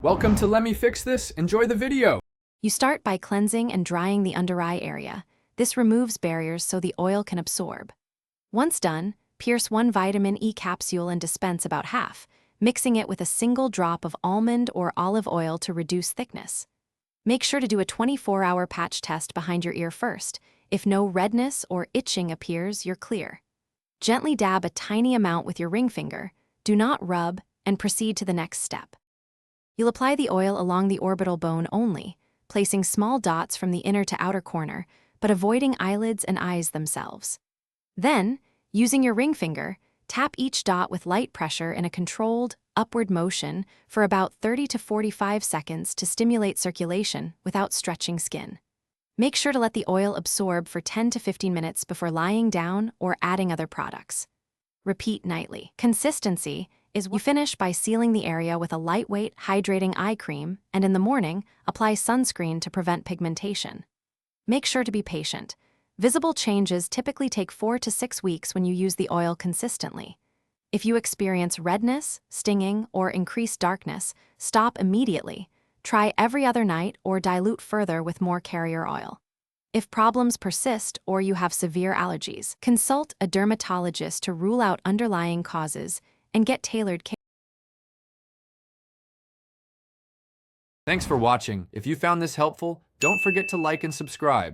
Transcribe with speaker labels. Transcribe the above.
Speaker 1: Welcome to Let Me Fix This. Enjoy the video.
Speaker 2: You start by cleansing and drying the under eye area. This removes barriers so the oil can absorb. Once done, pierce one vitamin E capsule and dispense about half, mixing it with a single drop of almond or olive oil to reduce thickness. Make sure to do a 24-hour patch test behind your ear first. If no redness or itching appears, you're clear. Gently dab a tiny amount with your ring finger. Do not rub, and proceed to the next step. You'll apply the oil along the orbital bone only, placing small dots from the inner to outer corner, but avoiding eyelids and eyes themselves. Then, using your ring finger, tap each dot with light pressure in a controlled, upward motion for about 30 to 45 seconds to stimulate circulation without stretching skin. Make sure to let the oil absorb for 10 to 15 minutes before lying down or adding other products. Repeat nightly. Consistency is you finish by sealing the area with a lightweight, hydrating eye cream, and in the morning, apply sunscreen to prevent pigmentation. Make sure to be patient. Visible changes typically take 4 to 6 weeks when you use the oil consistently. If you experience redness, stinging, or increased darkness, stop immediately. Try every other night or dilute further with more carrier oil. If problems persist or you have severe allergies, consult a dermatologist to rule out underlying causes and get tailored care.
Speaker 1: Thanks for watching. If you found this helpful, don't forget to like and subscribe.